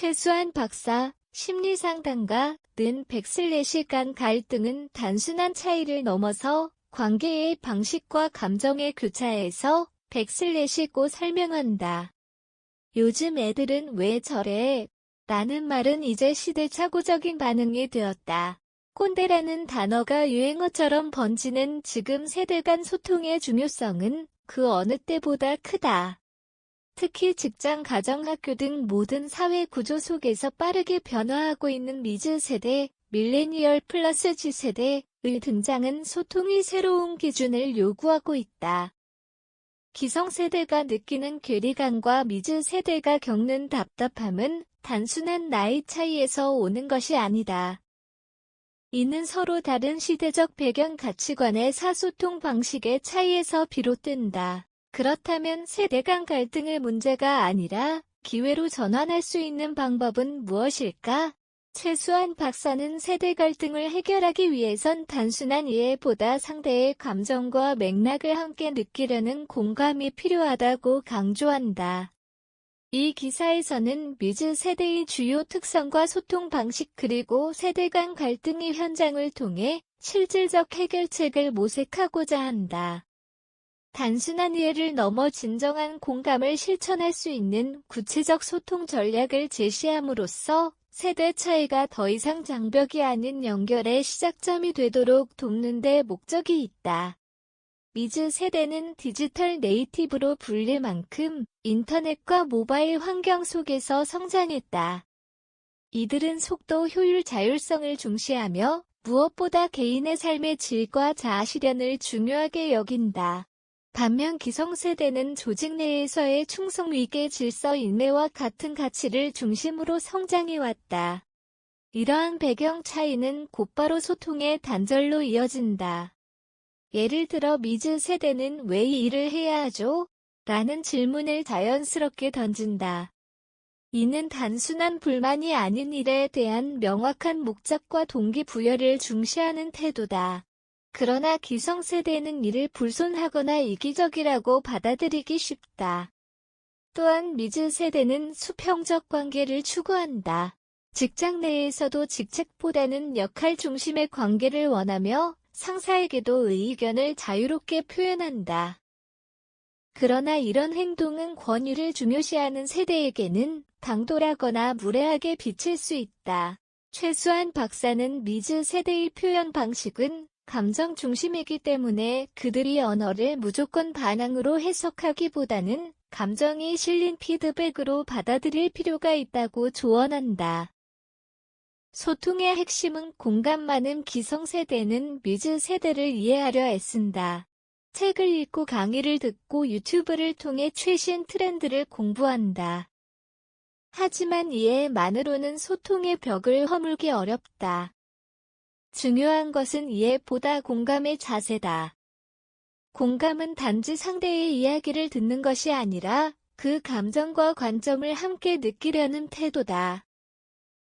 최수환 박사, 심리상담가는 100/ 간 갈등은 단순한 차이를 넘어서 관계의 방식과 감정의 교차에서 100/고 설명한다. 요즘 애들은 왜 저래? 라는 말은 이제 시대착오적인 반응이 되었다. 꼰대라는 단어가 유행어처럼 번지는 지금 세대 간 소통의 중요성은 그 어느 때보다 크다. 특히 직장, 가정, 학교 등 모든 사회 구조 속에서 빠르게 변화하고 있는 미즈 세대, 밀레니얼 플러스 G세대의 등장은 소통의 새로운 기준을 요구하고 있다. 기성세대가 느끼는 괴리감과 미즈 세대가 겪는 답답함은 단순한 나이 차이에서 오는 것이 아니다. 이는 서로 다른 시대적 배경, 가치관의 사소통 방식의 차이에서 비롯된다. 그렇다면 세대 간 갈등을 문제가 아니라 기회로 전환할 수 있는 방법은 무엇일까? 최수환 박사는 세대 갈등을 해결하기 위해선 단순한 이해보다 상대의 감정과 맥락을 함께 느끼려는 공감이 필요하다고 강조한다. 이 기사에서는 미즈 세대의 주요 특성과 소통 방식 그리고 세대 간 갈등의 현장을 통해 실질적 해결책을 모색하고자 한다. 단순한 이해를 넘어 진정한 공감을 실천할 수 있는 구체적 소통 전략을 제시함으로써 세대 차이가 더 이상 장벽이 아닌 연결의 시작점이 되도록 돕는 데 목적이 있다. 미즈 세대는 디지털 네이티브로 불릴 만큼 인터넷과 모바일 환경 속에서 성장했다. 이들은 속도, 효율, 자율성을 중시하며 무엇보다 개인의 삶의 질과 자아 실현을 중요하게 여긴다. 반면 기성세대는 조직 내에서의 충성, 위계, 질서, 인내와 같은 가치를 중심으로 성장해왔다. 이러한 배경 차이는 곧바로 소통의 단절로 이어진다. 예를 들어 미즈 세대는 왜 이 일을 해야 하죠? 라는 질문을 자연스럽게 던진다. 이는 단순한 불만이 아닌 일에 대한 명확한 목적과 동기부여를 중시하는 태도다. 그러나 기성세대는 이를 불손하거나 이기적이라고 받아들이기 쉽다. 또한 미즈 세대는 수평적 관계를 추구한다. 직장 내에서도 직책보다는 역할 중심의 관계를 원하며 상사에게도 의견을 자유롭게 표현한다. 그러나 이런 행동은 권위를 중요시하는 세대에게는 당돌하거나 무례하게 비칠 수 있다. 최수환 박사는 미즈 세대의 표현 방식은 감정 중심이기 때문에 그들이 언어를 무조건 반항으로 해석하기보다는 감정이 실린 피드백으로 받아들일 필요가 있다고 조언한다. 소통의 핵심은 공감. 많은 기성세대는 미즈 세대를 이해하려 애쓴다. 책을 읽고 강의를 듣고 유튜브를 통해 최신 트렌드를 공부한다. 하지만 이해만으로는 소통의 벽을 허물기 어렵다. 중요한 것은 이해보다 공감의 자세다. 공감은 단지 상대의 이야기를 듣는 것이 아니라 그 감정과 관점을 함께 느끼려는 태도다.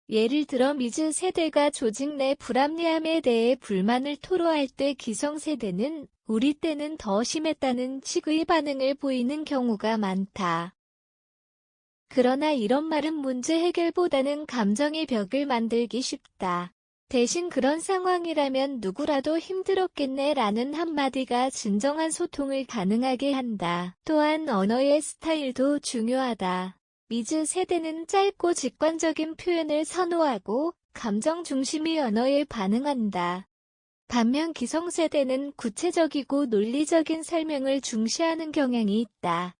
예를 들어 미즈 세대가 조직 내 불합리함에 대해 불만을 토로할 때 기성세대는 우리 때는 더 심했다는 식의 반응을 보이는 경우가 많다. 그러나 이런 말은 문제 해결보다는 감정의 벽을 만들기 쉽다. 대신 그런 상황이라면 누구라도 힘들었겠네 라는 한마디가 진정한 소통을 가능하게 한다. 또한 언어의 스타일도 중요하다. 미즈 세대는 짧고 직관적인 표현을 선호하고 감정 중심의 언어에 반응한다. 반면 기성세대는 구체적이고 논리적인 설명을 중시하는 경향이 있다.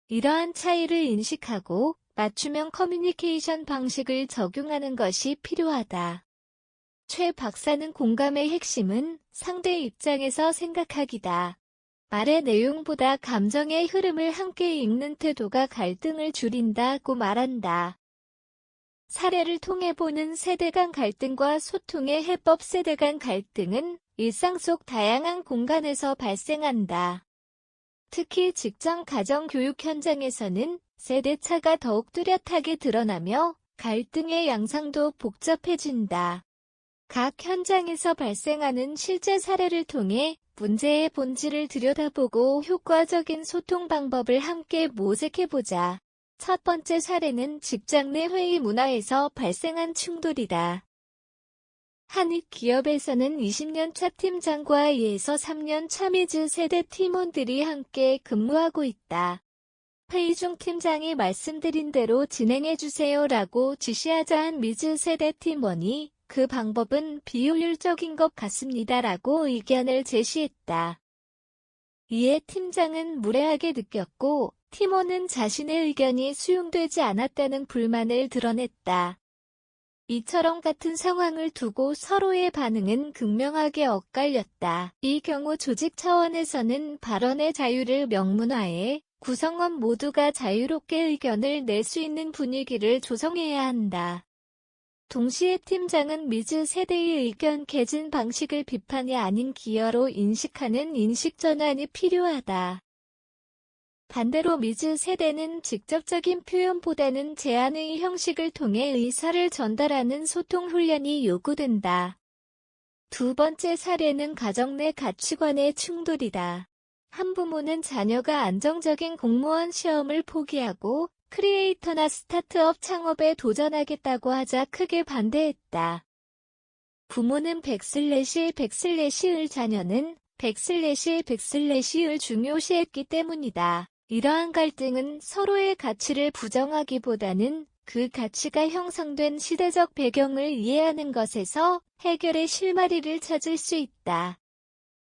이러한 차이를 인식하고 맞춤형 커뮤니케이션 방식을 적용하는 것이 필요하다. 최 박사는 공감의 핵심은 상대 입장에서 생각하기다. 말의 내용보다 감정의 흐름을 함께 읽는 태도가 갈등을 줄인다고 말한다. 사례를 통해 보는 세대 간 갈등과 소통의 해법. 세대 간 갈등은 일상 속 다양한 공간에서 발생한다. 특히 직장, 가정, 교육 현장에서는 세대차가 더욱 뚜렷하게 드러나며 갈등의 양상도 복잡해진다. 각 현장에서 발생하는 실제 사례를 통해 문제의 본질을 들여다보고 효과적인 소통 방법을 함께 모색해보자. 첫 번째 사례는 직장 내 회의 문화에서 발생한 충돌이다. 한 기업에서는 20년 차 팀장과 2에서 3년 차 미즈 세대 팀원들이 함께 근무하고 있다. 회의 중 팀장이 말씀드린 대로 진행해주세요라고 지시하자 한 미즈 세대 팀원이 그 방법은 비효율적인 것 같습니다라고 의견을 제시했다. 이에 팀장은 무례하게 느꼈고 팀원은 자신의 의견이 수용되지 않았다는 불만을 드러냈다. 이처럼 같은 상황을 두고 서로의 반응은 극명하게 엇갈렸다. 이 경우 조직 차원에서는 발언의 자유를 명문화해 구성원 모두가 자유롭게 의견을 낼 수 있는 분위기를 조성해야 한다. 동시에 팀장은 미즈 세대의 의견 개진 방식을 비판이 아닌 기여로 인식하는 인식 전환이 필요하다. 반대로 미즈 세대는 직접적인 표현보다는 제안의 형식을 통해 의사를 전달하는 소통 훈련이 요구된다. 두 번째 사례는 가정 내 가치관의 충돌이다. 한 부모는 자녀가 안정적인 공무원 시험을 포기하고 크리에이터나 스타트업 창업에 도전하겠다고 하자 크게 반대했다. 부모는 을 자녀는 을 중요시했기 때문이다. 이러한 갈등은 서로의 가치를 부정하기보다는 그 가치가 형성된 시대적 배경을 이해하는 것에서 해결의 실마리를 찾을 수 있다.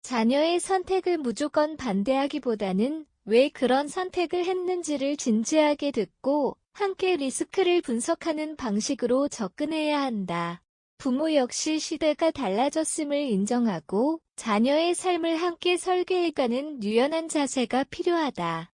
자녀의 선택을 무조건 반대하기보다는 왜 그런 선택을 했는지를 진지하게 듣고 함께 리스크를 분석하는 방식으로 접근해야 한다. 부모 역시 시대가 달라졌음을 인정하고 자녀의 삶을 함께 설계해가는 유연한 자세가 필요하다.